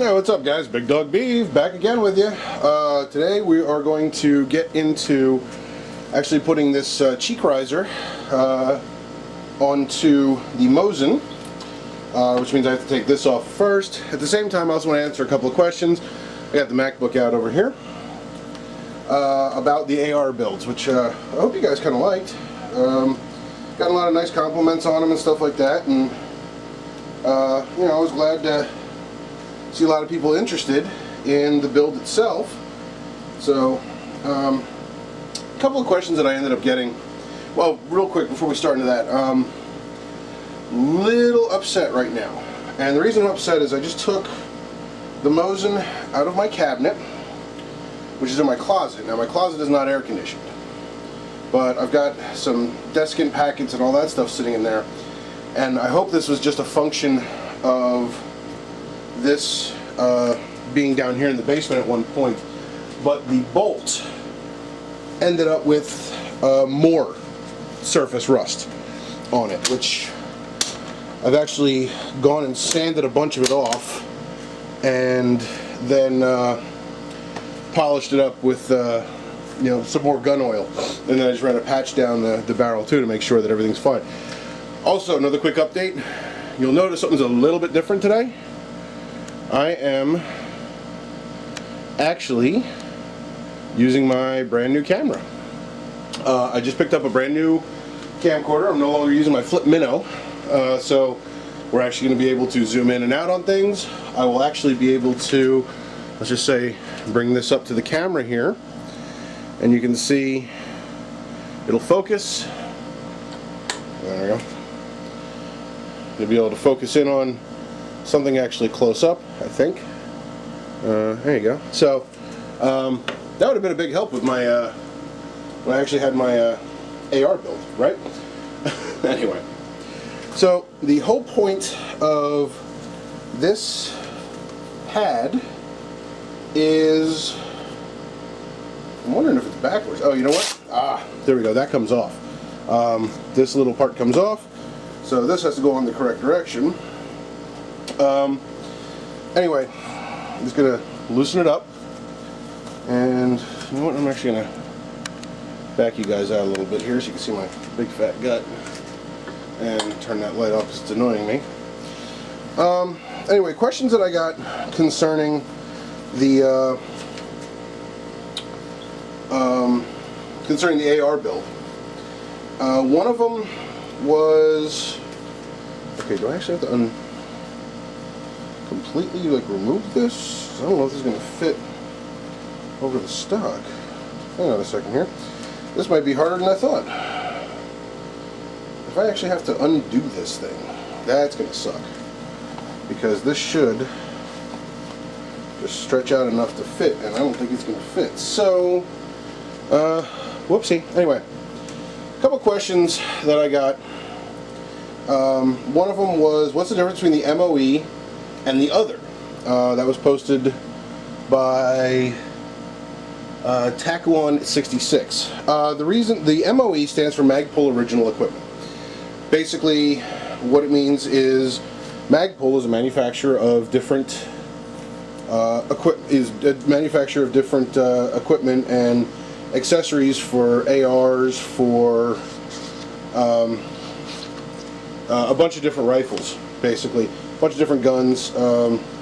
Hey, what's up guys? Big Dog Beef back again with you. Today we are going to get into actually putting this cheek riser onto the Mosin, which means I have to take this off first. At the same time, I also want to answer a couple of questions. I got the MacBook out over here about the AR builds, which I hope you guys kind of liked. Got a lot of nice compliments on them and stuff like that, and you know, I was glad to see a lot of people interested in the build itself. So, a couple of questions that I ended up getting. Well, real quick before we start into that, little upset right now, and the reason I'm upset is I just took the Mosin out of my cabinet, which is in my closet. Now my closet is not air conditioned, but I've got some desking packets and all that stuff sitting in there, and I hope this was just a function of this being down here in the basement at one point, but the bolt ended up with more surface rust on it, which I've actually gone and sanded a bunch of it off and then polished it up with you know, some more gun oil, and then I just ran a patch down the barrel too to make sure that everything's fine. Also, another quick update, you'll notice something's a little bit different today. I am actually using my brand new camera. I just picked up a brand new camcorder. I'm no longer using my flip minnow, so we're actually going to be able to zoom in and out on things. I will actually be able to, let's just say, bring this up to the camera here, and you can see it'll focus. There we go. You'll be able to focus in on something actually close up, I think. There you go. So that would have been a big help with my when I actually had my AR build, right? Anyway, so the whole point of this pad is, I'm wondering if it's backwards. Oh, you know what? Ah, there we go. That comes off. This little part comes off, so this has to go in the correct direction. Anyway, I'm just gonna loosen it up, and you know what, I'm actually gonna back you guys out a little bit here so you can see my big fat gut, and turn that light off because it's annoying me. Anyway, questions that I got concerning the AR build. One of them was, okay, do I actually have to completely like remove this? I don't know if this is going to fit over the stock. Hang on a second here. This might be harder than I thought. If I actually have to undo this thing, that's going to suck, because this should just stretch out enough to fit, and I don't think it's going to fit. So, whoopsie. Anyway, a couple questions that I got. One of them was, what's the difference between the MOE and the other? That was posted by TAC166. The reason, the MOE stands for Magpul Original Equipment. Basically, what it means is Magpul is a manufacturer of different equipment and accessories for ARs, for a bunch of different rifles, basically. A bunch of different guns.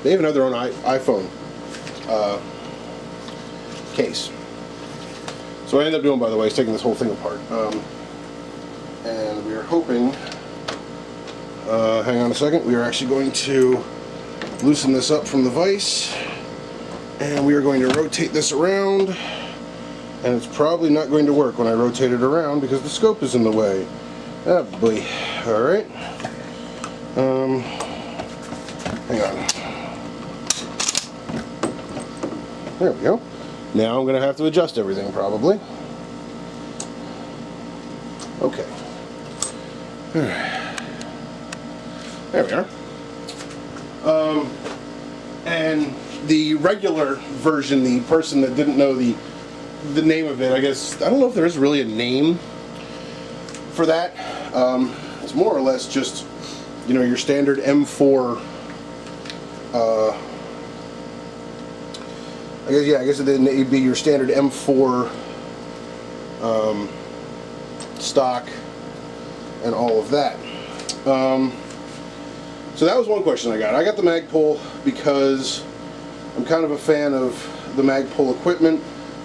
They even have their own iPhone case. So what I ended up doing, by the way, is taking this whole thing apart. And we are hoping, hang on a second, we are actually going to loosen this up from the vise, and we are going to rotate this around, and it's probably not going to work when I rotate it around because the scope is in the way. Oh boy. Alright. Hang on. There we go. Now I'm going to have to adjust everything, probably. Okay. There we are. And the regular version, the person that didn't know the name of it, I guess, I don't know if there is really a name for that. It's more or less just, you know, your standard M4 I guess it'd be your standard M4 stock and all of that. So that was one question I got. I got the Magpul because I'm kind of a fan of the Magpul equipment,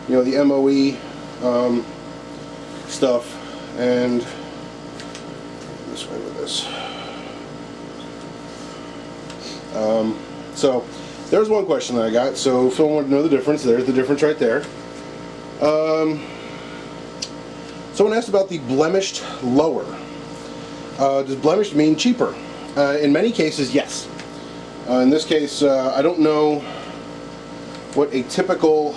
you know, the MOE stuff, and this way with this. So there's one question that I got. So if someone wanted to know the difference, there's the difference right there. Someone asked about the blemished lower. Does blemished mean cheaper? In many cases, yes. In this case, I don't know what a typical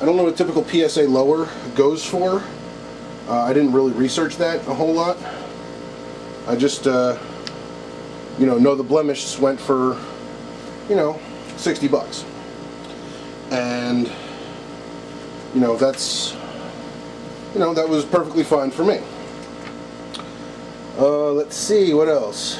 PSA lower goes for. I didn't really research that a whole lot. I just know the blemished went for $60, and that's that was perfectly fine for me. Let's see what else.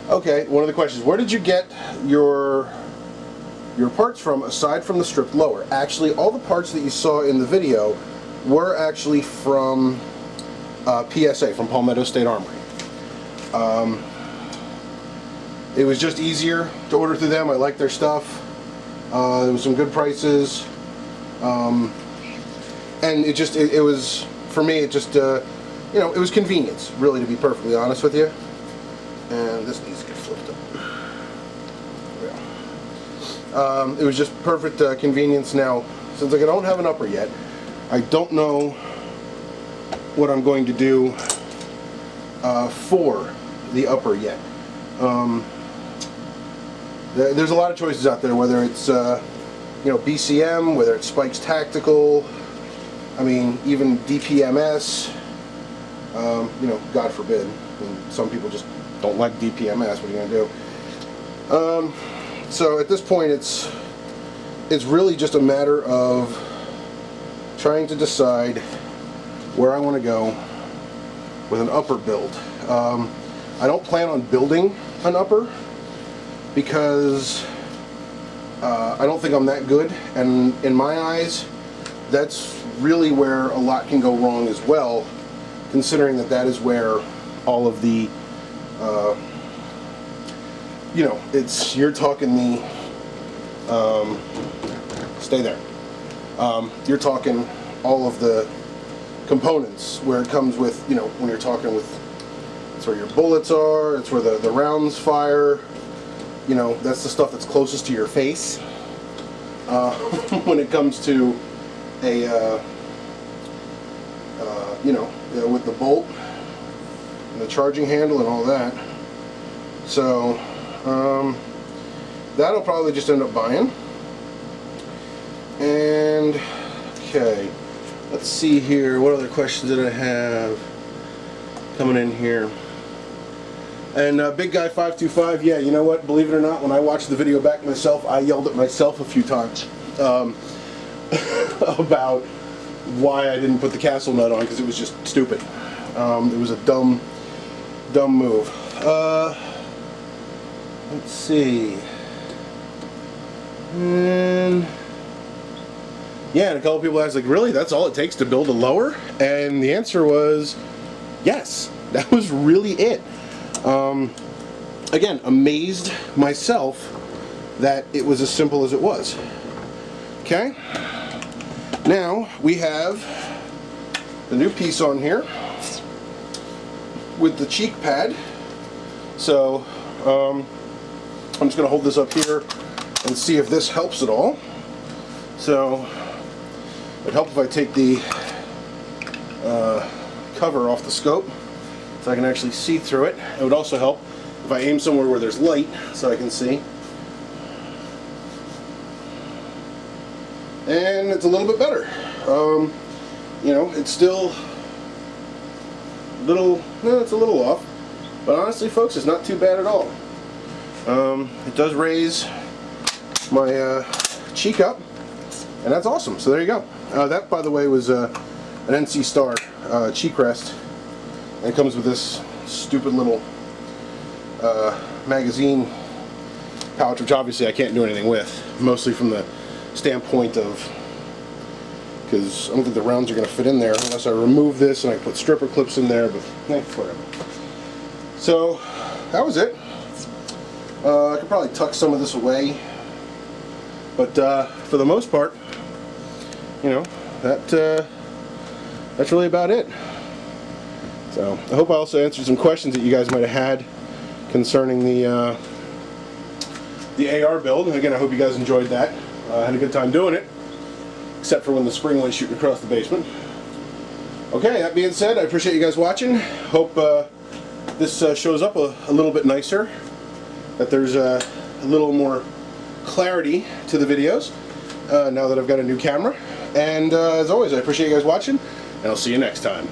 Okay, one of the questions: where did you get your parts from aside from the stripped lower? Actually, all the parts that you saw in the video were actually from PSA, from Palmetto State Armory. It was just easier to order through them. I like their stuff. There was some good prices, and it was, for me, it just it was convenience, really, to be perfectly honest with you. And this needs to get flipped up. Yeah. It was just perfect convenience. Now, since I don't have an upper yet, I don't know what I'm going to do for the upper yet. There's a lot of choices out there, whether it's BCM, whether it's Spikes Tactical, I mean even DPMS. God forbid. I mean, some people just don't like DPMS. What are you gonna do? So at this point, it's really just a matter of trying to decide where I want to go with an upper build. I don't plan on building an upper, because I don't think I'm that good, and in my eyes, that's really where a lot can go wrong as well, considering that is where all of the, you're talking the, stay there, you're talking all of the components, where it comes with, when you're talking with, it's where your bullets are, it's where the rounds fire. That's the stuff that's closest to your face. When it comes to a, with the bolt and the charging handle and all that. So, that'll probably just end up buying. And, okay, let's see here. What other questions did I have coming in here? And Big Guy 525, yeah, you know what? Believe it or not, when I watched the video back myself, I yelled at myself a few times about why I didn't put the castle nut on, because it was just stupid. It was a dumb move. Let's see. And yeah, and a couple people asked, like, really? That's all it takes to build a lower? And the answer was yes. That was really it. Again, amazed myself that it was as simple as it was. Okay? Now, we have the new piece on here with the cheek pad. So, I'm just going to hold this up here and see if this helps at all. So, it'd help if I take the cover off the scope so I can actually see through it. It would also help if I aim somewhere where there's light so I can see. And it's a little bit better. It's still it's a little off, but honestly, folks, it's not too bad at all. It does raise my cheek up, and that's awesome. So there you go. That, by the way, was an NC Star cheek rest And it comes with this stupid little magazine pouch, which obviously I can't do anything with, mostly from the standpoint of, because I don't think the rounds are going to fit in there unless I remove this and I put stripper clips in there, but whatever. So that was it. I could probably tuck some of this away, but for the most part, you know, that's really about it. So I hope I also answered some questions that you guys might have had concerning the AR build. And again, I hope you guys enjoyed that. I had a good time doing it, except for when the spring went shooting across the basement. Okay, that being said, I appreciate you guys watching. Hope this shows up a little bit nicer, that there's a little more clarity to the videos now that I've got a new camera. And as always, I appreciate you guys watching, and I'll see you next time.